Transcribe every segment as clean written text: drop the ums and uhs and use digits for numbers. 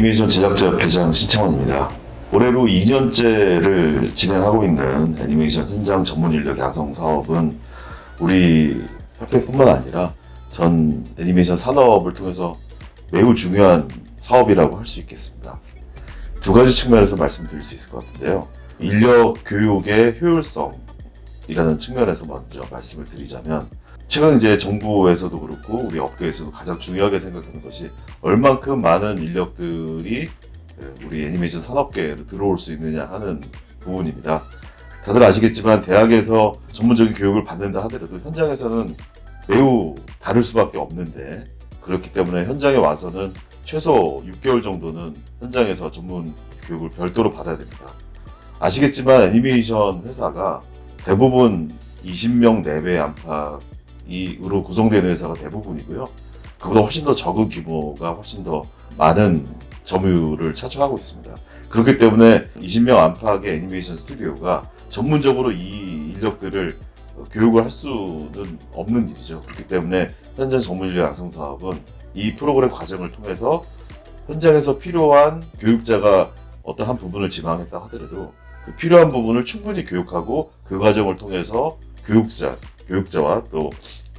애니메이션 제작자 회장 신창원입니다. 올해로 2년째를 진행하고 있는 애니메이션 현장 전문 인력 양성 사업은 우리 협회뿐만 아니라 전 애니메이션 산업을 통해서 매우 중요한 사업이라고 할 수 있겠습니다. 두 가지 측면에서 말씀드릴 수 있을 것 같은데요. 인력 교육의 효율성이라는 측면에서 먼저 말씀을 드리자면, 최근 이제 정부에서도 그렇고 우리 업계에서도 가장 중요하게 생각하는 것이 얼만큼 많은 인력들이 우리 애니메이션 산업계로 들어올 수 있느냐 하는 부분입니다. 다들 아시겠지만 대학에서 전문적인 교육을 받는다 하더라도 현장에서는 매우 다를 수밖에 없는데, 그렇기 때문에 현장에 와서는 최소 6개월 정도는 현장에서 전문 교육을 별도로 받아야 됩니다. 아시겠지만 애니메이션 회사가 대부분 20명 내외 안팎으로 구성되는 회사가 대부분이고요. 그보다 훨씬 더 적은 규모가 훨씬 더 많은 점유율을 차지하고 있습니다. 그렇기 때문에 20명 안팎의 애니메이션 스튜디오가 전문적으로 이 인력들을 교육을 할 수는 없는 일이죠. 그렇기 때문에 현장 전문 인력 양성 사업은 이 프로그램 과정을 통해서 현장에서 필요한 교육자가 어떤 한 부분을 지망했다 하더라도 그 필요한 부분을 충분히 교육하고 그 과정을 통해서 교육자와 또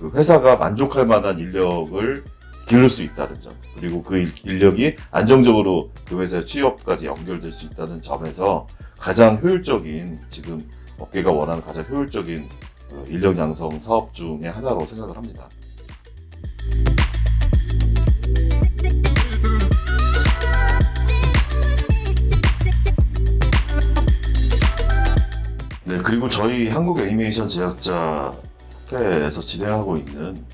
그 회사가 만족할 만한 인력을 기를 수 있다는 점, 그리고 그 인력이 안정적으로 그 회사의 취업까지 연결될 수 있다는 점에서 가장 효율적인, 지금 업계가 원하는 가장 효율적인 인력 양성 사업 중의 하나로 생각을 합니다. 네, 그리고 저희 한국 애니메이션 제작자 협회에서 진행하고 있는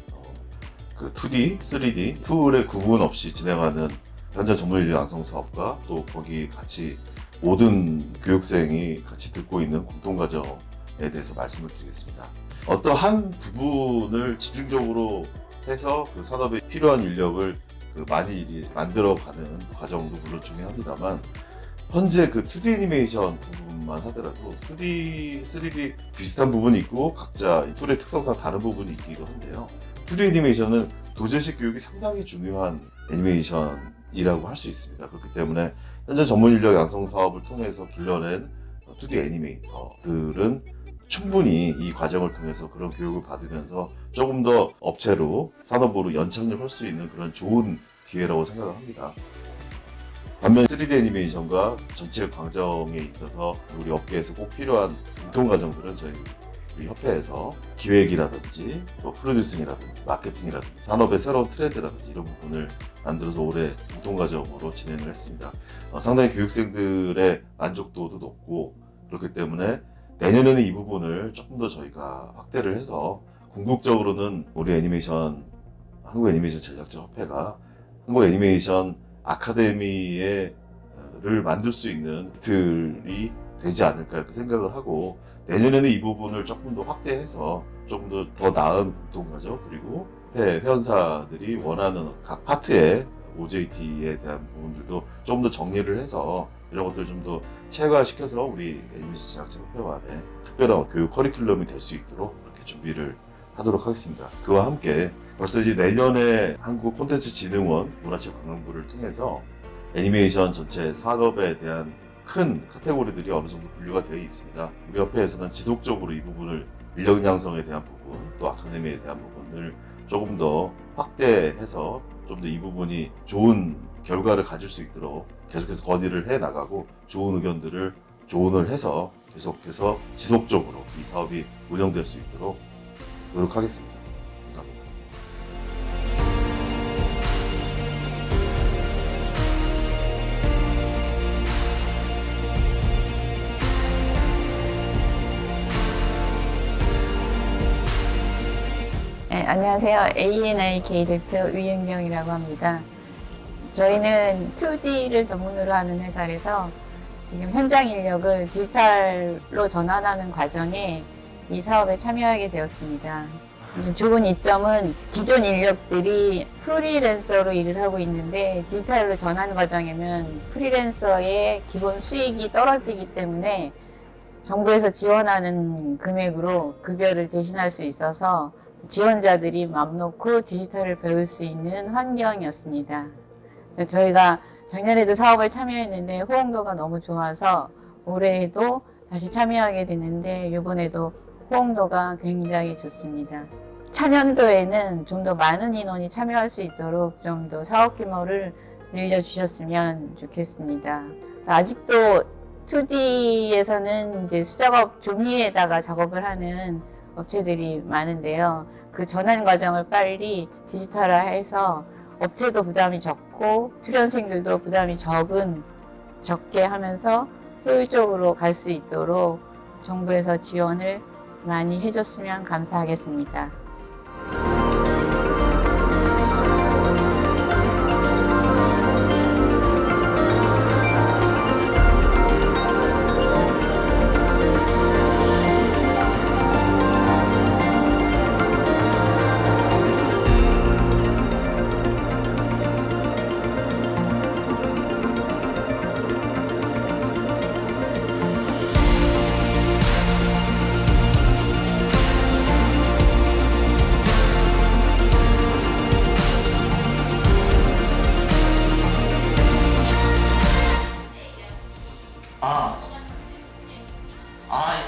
그 2D, 3D, 툴의 구분 없이 진행하는 현장 전문 인력 양성 사업과 또 거기 같이 모든 교육생이 같이 듣고 있는 공동과정에 대해서 말씀을 드리겠습니다. 어떤 한 부분을 집중적으로 해서 그 산업에 필요한 인력을 많이 만들어가는 과정도 물론 중요합니다만, 현재 그 2D 애니메이션 부분만 하더라도 2D, 3D 비슷한 부분이 있고 각자 툴의 특성상 다른 부분이 있기도 한데요. 2D 애니메이션은 도제식 교육이 상당히 중요한 애니메이션이라고 할 수 있습니다. 그렇기 때문에 현재 전문 인력 양성 사업을 통해서 길러낸 2D 애니메이터들은 충분히 이 과정을 통해서 그런 교육을 받으면서 조금 더 업체로, 산업으로 연착륙할 수 있는 그런 좋은 기회라고 생각을 합니다. 반면 3D 애니메이션과 전체 과정에 있어서 우리 업계에서 꼭 필요한 공통 과정들은 저희 우리 협회에서 기획이라든지 또 프로듀싱이라든지 마케팅이라든지 산업의 새로운 트렌드라든지 이런 부분을 만들어서 올해 공통 과정으로 진행을 했습니다. 상당히 교육생들의 만족도도 높고, 그렇기 때문에 내년에는 이 부분을 조금 더 저희가 확대를 해서 궁극적으로는 우리 한국 애니메이션 제작자 협회가 한국 애니메이션 아카데미를 만들 수 있는 틀이 되지 않을까 이렇게 생각을 하고, 내년에는 이 부분을 조금 더 확대해서 조금 더 나은 공동과정, 그리고 회원사들이 원하는 각 파트의 OJT에 대한 부분들도 조금 더 정리를 해서 이런 것들을 좀 더 체계화시켜서 우리 애니메이션 제작자 협회만의 특별한 교육 커리큘럼이 될 수 있도록 이렇게 준비를 하도록 하겠습니다. 그와 함께 벌써 이제 내년에 한국콘텐츠진흥원 문화체육관광부를 통해서 애니메이션 전체 산업에 대한 큰 카테고리들이 어느 정도 분류가 되어 있습니다. 우리 협회에서는 지속적으로 이 부분을 인력 양성에 대한 부분, 또 아카데미에 대한 부분을 조금 더 확대해서 좀 더 이 부분이 좋은 결과를 가질 수 있도록 계속해서 건의를 해 나가고, 좋은 의견들을 조언을 해서 계속해서 지속적으로 이 사업이 운영될 수 있도록 노력하겠습니다. 감사합니다. 네, 안녕하세요. ANIK 대표 위은경이라고 합니다. 저희는 2D를 전문으로 하는 회사라서 지금 현장 인력을 디지털로 전환하는 과정에 이 사업에 참여하게 되었습니다. 좋은 이점은 기존 인력들이 프리랜서로 일을 하고 있는데 디지털로 전환 과정이면 프리랜서의 기본 수익이 떨어지기 때문에 정부에서 지원하는 금액으로 급여를 대신할 수 있어서 지원자들이 맘 놓고 디지털을 배울 수 있는 환경이었습니다. 저희가 작년에도 사업을 참여했는데 호응도가 너무 좋아서 올해에도 다시 참여하게 됐는데 이번에도 호응도가 굉장히 좋습니다. 차년도에는 좀 더 많은 인원이 참여할 수 있도록 좀 더 사업 규모를 늘려주셨으면 좋겠습니다. 아직도 2D에서는 이제 수작업 종이에다가 작업을 하는 업체들이 많은데요. 그 전환 과정을 빨리 디지털화해서 업체도 부담이 적고 출연생들도 부담이 적게 하면서 효율적으로 갈 수 있도록 정부에서 지원을 많이 해줬으면 감사하겠습니다.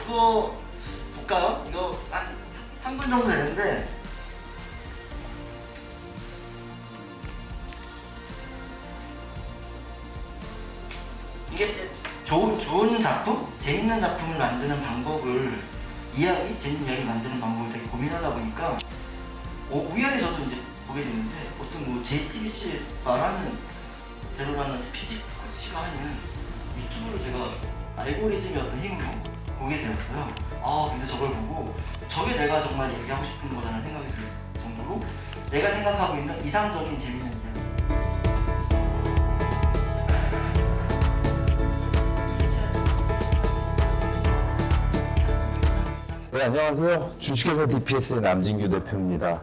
이거 볼까요? 이거 한 3분 정도 되는데 이게 좋은 작품? 재밌는 작품을 만드는 방법을 재밌는 이야기 만드는 방법을 되게 고민하다 보니까 우연히 저도 이제 보게 됐는데 어떤 JTBC 말하는 대로라는 피지코치가 하는 유튜브를 제가 알고리즘의 어떤 힘으로 보게 되었어요. 근데 저걸 보고 저게 내가 정말 얘기하고 싶은 거다라는 생각이 들 정도로 내가 생각하고 있는 이상적인 재밌는 이야기. 네, 안녕하세요. 주식회사 DPS의 남진규 대표입니다.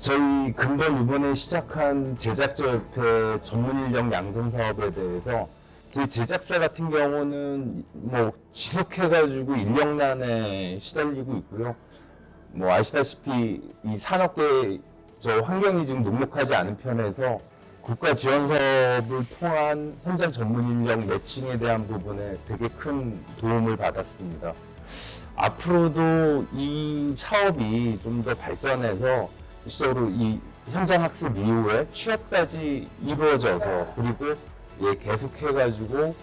저희 근본 이번에 시작한 제작자협회 전문인력 양성 사업에 대해서 그 제작사 같은 경우는 지속해가지고 인력난에 시달리고 있고요. 아시다시피 이 산업계 환경이 지금 녹록하지 않은 편에서 국가 지원 사업을 통한 현장 전문인력 매칭에 대한 부분에 되게 큰 도움을 받았습니다. 앞으로도 이 사업이 좀 더 발전해서 실제로 이 현장 학습 이후에 취업까지 이루어져서 그리고 계속해가지고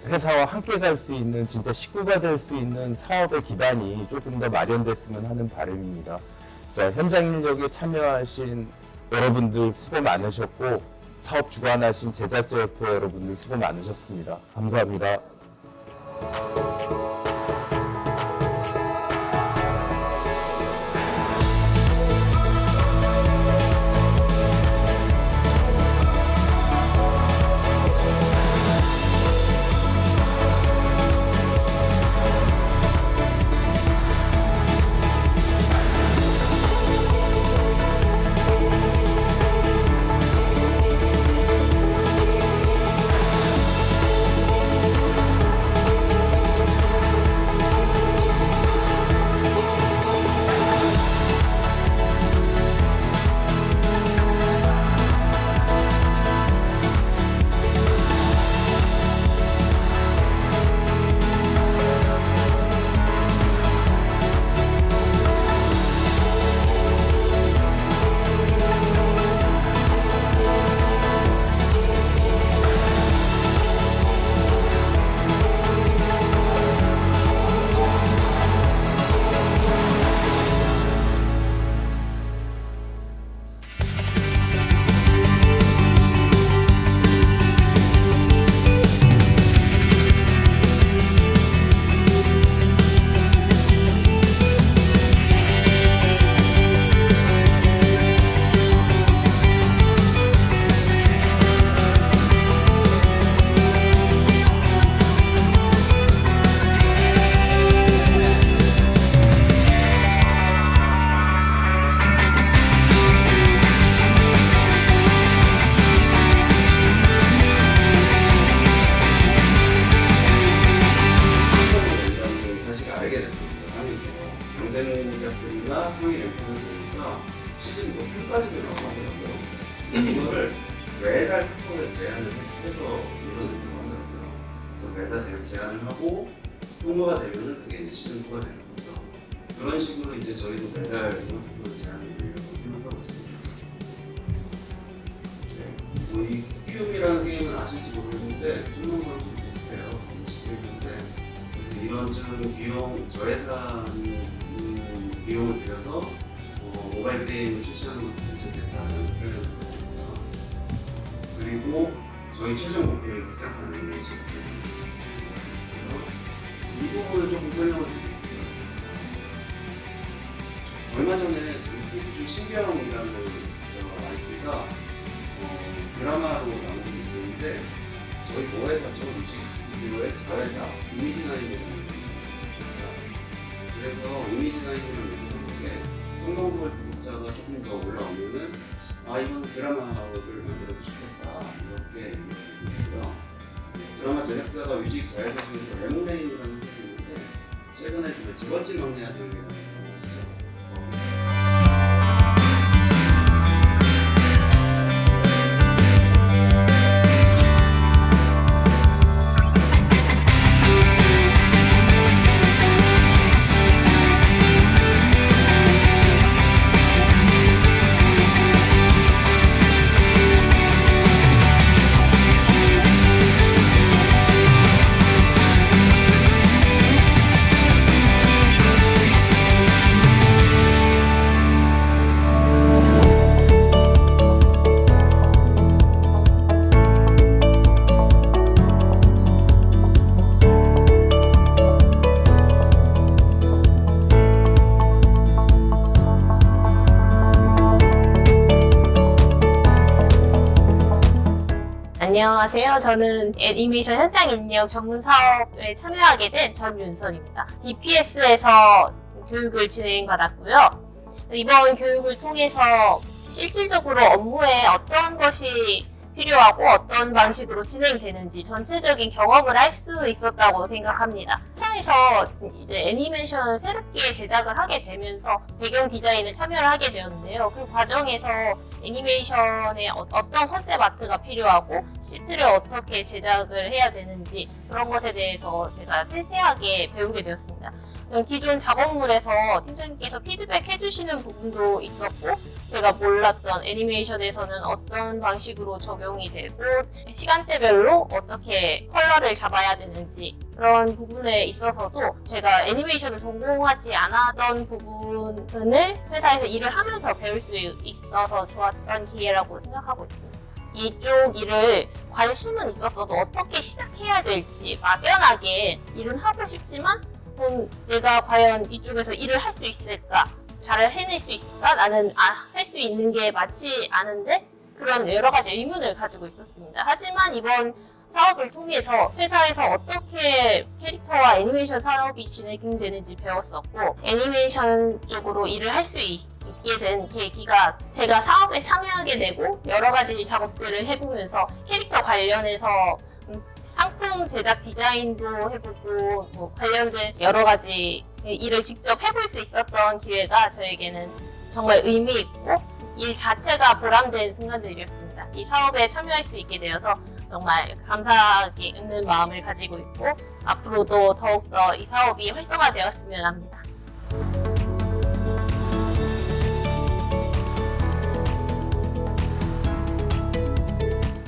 회사와 함께 갈 수 있는 진짜 식구가 될 수 있는 사업의 기반이 조금 더 마련됐으면 하는 바람입니다. 자, 현장 인력에 참여하신 여러분들 수고 많으셨고 사업 주관하신 제작자협회 여러분들 수고 많으셨습니다. 감사합니다. 상위 랭킹을 보니까 시즌 6까지 들어가더라고요. 이거를 매달 팩폭에 제한을 해서 이뤄내려고 하더라고요. 그래서 매달 제한을 하고 통과가 되면은 그게 이제 시즌 2가 되는 거죠. 그런 식으로 이제 저희도 매달 이것도 제한을 하려고 생각하고 있습니다. 네. 뭐이 쿠키움이라는 게임은 아실지 모르겠는데 중국과도 비슷해요. 게임인데 이런 좀 비용 저예산 비용을 들여서 모바일 게임을 출시하는 것도 괜찮겠다는 표현을 드립니다. 그리고 저희 최종 목표의 극장판 애니메이션 이 부분을 조금 설명을 드릴게요. 얼마 전에 저희 신병이라는 아이디가 드라마로 나온 게 있었는데 저희 모회사죠. 뮤직 스튜디오의 자회사 이미지나인이라는 게 있습니다. 그래서 이미지나인이라는 게 성공부의 구독자가 조금 더 올라오면은 이건 드라마를 만들어도 좋겠다 이렇게 얘기했고요. 드라마 제작사가 뮤직 자회사 중에서 레몬레인이라는 회사가 있는데 최근에 그 직원집 막내 아들이라는 거 아시죠? 안녕하세요. 저는 애니메이션 현장 인력 전문 사업에 참여하게 된 전윤선입니다. DPS에서 교육을 진행받았고요. 이번 교육을 통해서 실질적으로 업무에 어떤 것이 필요하고 어떤 방식으로 진행되는지 전체적인 경험을 할 수 있었다고 생각합니다. 회사에서 이제 애니메이션을 새롭게 제작을 하게 되면서 배경 디자인을 참여를 하게 되었는데요. 그 과정에서 애니메이션에 어떤 컨셉 아트가 필요하고 시트를 어떻게 제작을 해야 되는지 그런 것에 대해서 제가 세세하게 배우게 되었습니다. 기존 작업물에서 팀장님께서 피드백 해주시는 부분도 있었고 제가 몰랐던 애니메이션에서는 어떤 방식으로 적용이 되고 시간대별로 어떻게 컬러를 잡아야 되는지 그런 부분에 있어서도 제가 애니메이션을 전공하지 않았던 부분을 회사에서 일을 하면서 배울 수 있어서 좋았던 기회라고 생각하고 있습니다. 이쪽 일을 관심은 있었어도 어떻게 시작해야 될지 막연하게 일은 하고 싶지만 내가 과연 이쪽에서 일을 할 수 있을까? 잘 해낼 수 있을까? 나는 할 수 있는 게 맞지 않은데 그런 여러 가지 의문을 가지고 있었습니다. 하지만 이번 사업을 통해서 회사에서 어떻게 캐릭터와 애니메이션 사업이 진행되는지 배웠었고 애니메이션 쪽으로 일을 할 수 있게 된 계기가 제가 사업에 참여하게 되고 여러 가지 작업들을 해보면서 캐릭터 관련해서 상품 제작 디자인도 해보고 뭐 관련된 여러 가지 일을 직접 해볼 수 있었던 기회가 저에게는 정말 의미 있고 일 자체가 보람된 순간들이었습니다. 이 사업에 참여할 수 있게 되어서 정말 감사하게 있는 마음을 가지고 있고 앞으로도 더욱더 이 사업이 활성화되었으면 합니다.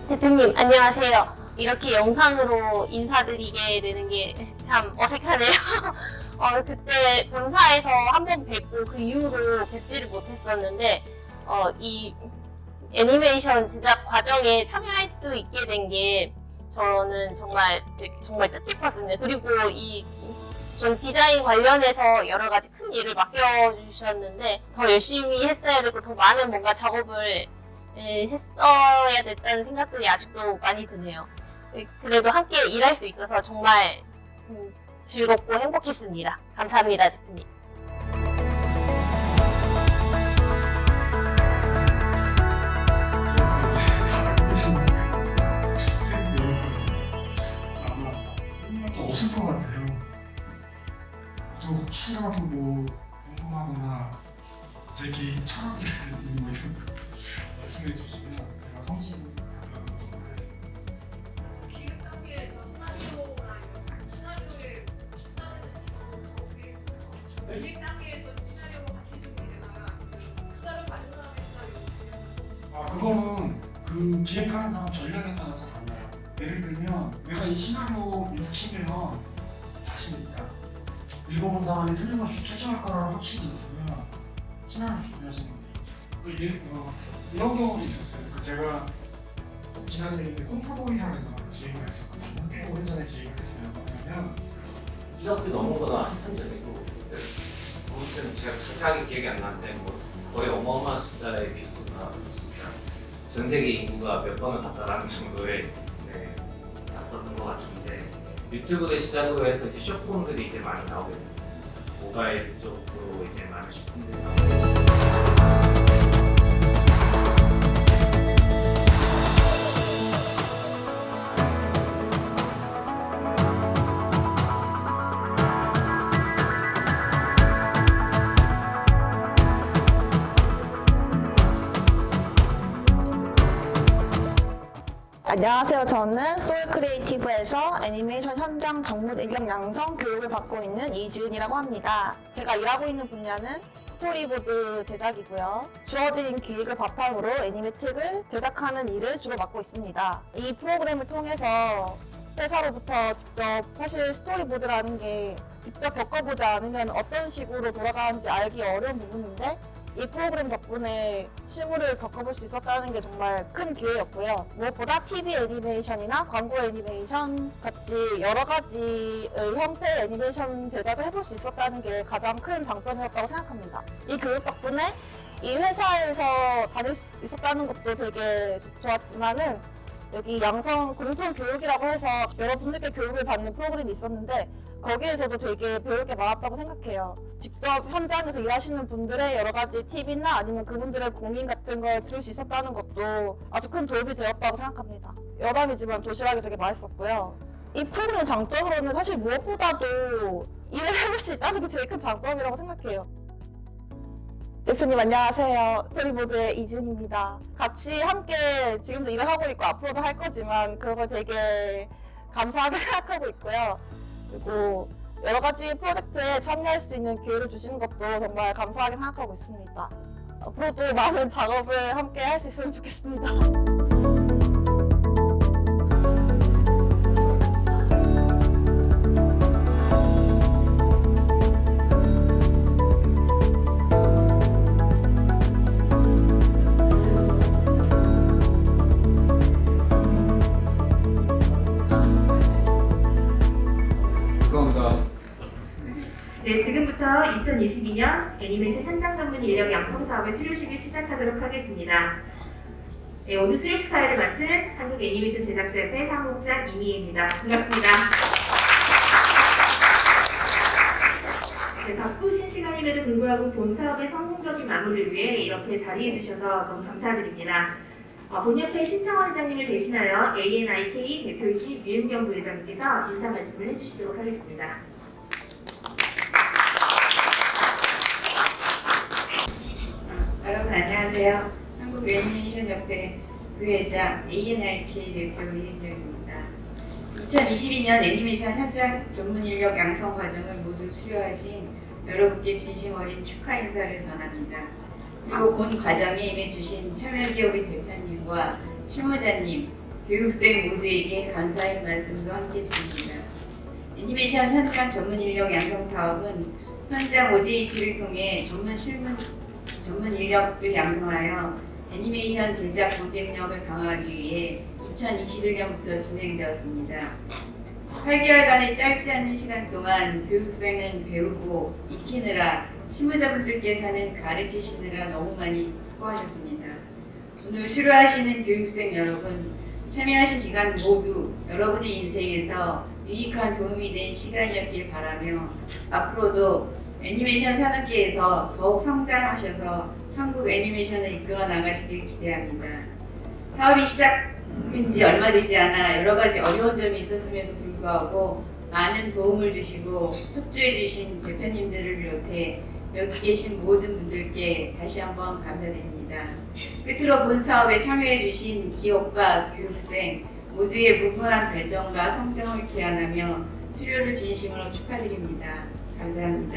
대표님 안녕하세요. 이렇게 영상으로 인사드리게 되는 게 참 어색하네요. 그때 본사에서 한번 뵙고 그 이후로 뵙지를 못했었는데 이 애니메이션 제작 과정에 참여할 수 있게 된 게 저는 정말 뜻깊었습니다. 그리고 전 디자인 관련해서 여러 가지 큰 일을 맡겨주셨는데 더 열심히 했어야 되고 더 많은 뭔가 작업을 했어야 됐다는 생각들이 아직도 많이 드네요. 그래도 함께 일할 수 있어서 정말 즐겁고 행복했습니다. 감사합니다, 대표님. 없을 것 같아요. 또 혹시라도 뭐 궁금하거나 제 개인 철학이라든지 뭐 이런 거 말씀해 주시면 제가 성실히 그 기획하는 사람 전략에 따라서 달라요. 예를 들면 내가 이 시나리오 읽히면 자신 있다. 읽어본 사람이 틀림없이 투자할 거라는 확신이 있으면 시나리오 준비하시는 거예요. 이런 경우도 있었어요. 제가 지난 얘기인데 홈프보이라는 걸 기획을 했었거든요. 꽤 오래전에 기획을 했어요. 왜냐면 1억 넘어보다 한참 전이고 아무튼 제가 자세하게 기억이 안 나는데 뭐 거의 어마어마한 숫자의 뷰수가 진짜 전 세계 인구가 몇 번을 갔다라는 정도의 났었던 것 같은데 유튜브를 시작으로 해서 이제 숏폼들이 이제 많이 나오게 됐어요. 모바일 쪽으로 이제 많은 숏폼들이 나오게 안녕하세요. 저는 소울 크리에이티브에서 애니메이션 현장 전문 인력 양성 교육을 받고 있는 이지은이라고 합니다. 제가 일하고 있는 분야는 스토리보드 제작이고요. 주어진 기획을 바탕으로 애니메틱을 제작하는 일을 주로 맡고 있습니다. 이 프로그램을 통해서 회사로부터 직접 사실 스토리보드라는 게 직접 겪어보지 않으면 어떤 식으로 돌아가는지 알기 어려운 부분인데 이 프로그램 덕분에 실물을 겪어볼 수 있었다는 게 정말 큰 기회였고요. 무엇보다 TV 애니메이션이나 광고 애니메이션 같이 여러 가지 형태의 애니메이션 제작을 해볼 수 있었다는 게 가장 큰 장점이었다고 생각합니다. 이 교육 덕분에 이 회사에서 다닐 수 있었다는 것도 되게 좋았지만은 여기 양성 공통 교육이라고 해서 여러분들께 교육을 받는 프로그램이 있었는데 거기에서도 되게 배울 게 많았다고 생각해요. 직접 현장에서 일하시는 분들의 여러 가지 팁이나 아니면 그분들의 고민 같은 걸 들을 수 있었다는 것도 아주 큰 도움이 되었다고 생각합니다. 여담이지만 도시락이 되게 맛있었고요. 이 프로그램 장점으로는 사실 무엇보다도 일을 해볼 수 있다는 게 제일 큰 장점이라고 생각해요. 대표님 안녕하세요. 스토리보드의 이준입니다. 같이 함께 지금도 일을 하고 있고 앞으로도 할 거지만 그런 걸 되게 감사하게 생각하고 있고요. 그리고 여러 가지 프로젝트에 참여할 수 있는 기회를 주시는 것도 정말 감사하게 생각하고 있습니다. 앞으로도 많은 작업을 함께 할 수 있으면 좋겠습니다. 네, 지금부터 2022년 애니메이션 현장 전문 인력 양성 사업의 수료식을 시작하도록 하겠습니다. 네, 오늘 수료식 사회를 맡은 한국 애니메이션 제작자협회 사무국장 이미애입니다. 반갑습니다. 네, 바쁘신 시간임에도 불구하고 본 사업의 성공적인 마무리를 위해 이렇게 자리해 주셔서 너무 감사드립니다. 본협회 신창원 회장님을 대신하여 ANIK 대표이신 유은경 부회장님께서 인사 말씀을 해주시도록 하겠습니다. 여러분 안녕하세요. 한국 애니메이션 협회 부회장 ANIK 대표 이은경입니다. 2022년 애니메이션 현장 전문 인력 양성 과정을 모두 수료하신 여러분께 진심 어린 축하 인사를 전합니다. 그리고 본 과정에 임해주신 참여기업의 대표님과 실무자님, 교육생 모두에게 감사의 말씀도 함께 드립니다. 애니메이션 현장 전문 인력 양성 사업은 현장 OJT를 통해 전문 인력을 양성하여 애니메이션 제작 경쟁력을 강화하기 위해 2021년부터 진행되었습니다. 8개월간의 짧지 않은 시간 동안 교육생은 배우고 익히느라 실무자분들께서는 가르치시느라 너무 많이 수고하셨습니다. 오늘 수료하시는 교육생 여러분, 참여하신 기간 모두 여러분의 인생에서 유익한 도움이 된 시간이었길 바라며 앞으로도 애니메이션 산업계에서 더욱 성장하셔서 한국 애니메이션을 이끌어 나가시길 기대합니다. 사업이 시작된 지 얼마 되지 않아 여러 가지 어려운 점이 있었음에도 불구하고 많은 도움을 주시고 협조해 주신 대표님들을 비롯해 여기 계신 모든 분들께 다시 한번 감사드립니다. 끝으로 본 사업에 참여해 주신 기업과 교육생 모두의 무궁한 발전과 성장을 기원하며 수료를 진심으로 축하드립니다. 감사합니다.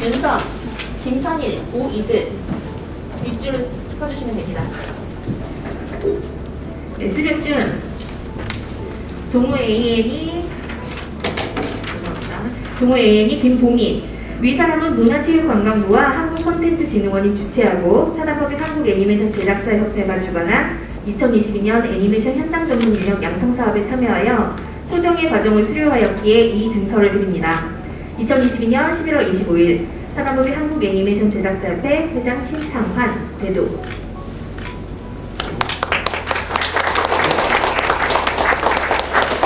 윤선, 김선일, 오이슬. 밑줄을 펴주시면 됩니다. 네, 수료증 동호 AN이 김보민. 위 사람은 문화체육관광부와 한국콘텐츠진흥원이 주최하고 사단법인 한국애니메이션 제작자협회가 주관한 2022년 애니메이션 현장 전문 인력 양성 사업에 참여하여 소정의 과정을 수료하였기에 이 증서를 드립니다. 2022년 11월 25일 사단법인 한국애니메이션 제작자협회 회장 신창환 대도.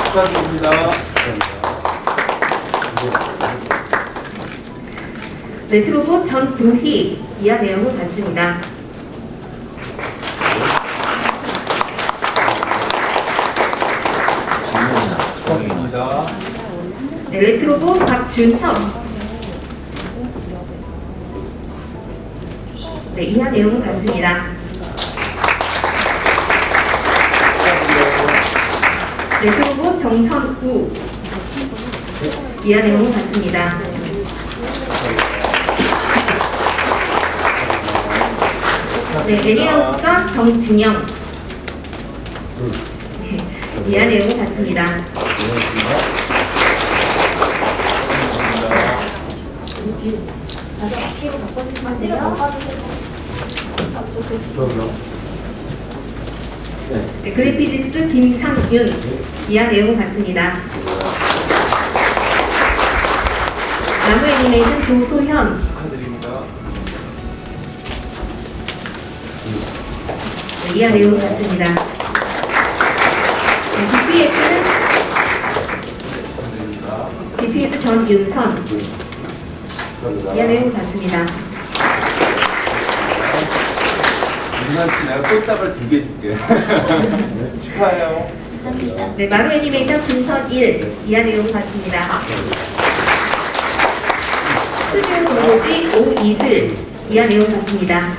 축하드립니다. 레트로봇 전부희 이하 내용은 같습니다. 축하드립니다. 네, 레트로봇 박준혁. 네, 이하 내용은 같습니다. 레트로봇 정선우. 이하 내용은 같습니다. 네, 애니하우스선 정진영. 네, 이하 내용은 같습니다. 네, 그래피직스 김상윤. 이하 내용은 같습니다. 나무 애니메이션 조소현. 축하드립니다. 네, 이하 내용은 같습니다. 네, DPS 전윤선. 이하 내용은 같습니다. 민환 씨 내가 꽃다발 2개 줄게. 축하해요. 네, 마루 애니메이션 김선일. 이하 내용은 같습니다. 스튜디오 동호지 오이슬. 이하 내용 같습니다.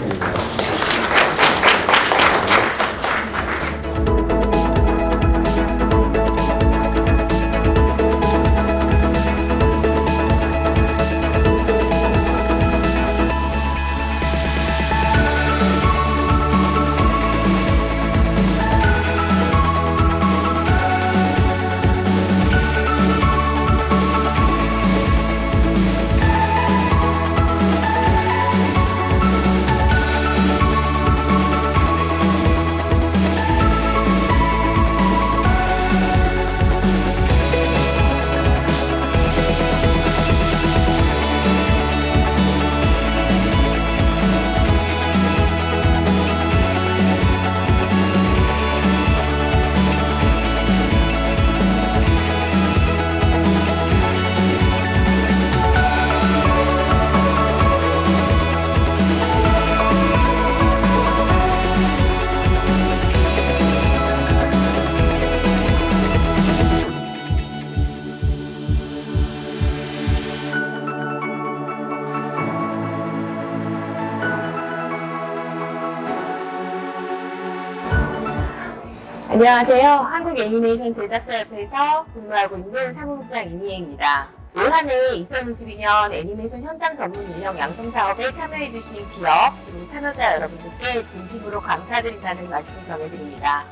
안녕하세요. 한국애니메이션 제작자협회에서 근무하고 있는 사무국장 이미혜입니다. 올 한 해 2022년 애니메이션 현장 전문 인력 양성 사업에 참여해주신 기업 그리고 참여자 여러분들께 진심으로 감사드린다는 말씀 전해드립니다.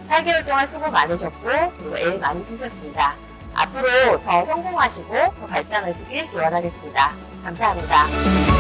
8개월 동안 수고 많으셨고 그리고 애 많이 쓰셨습니다. 앞으로 더 성공하시고 더 발전하시길 기원하겠습니다. 감사합니다.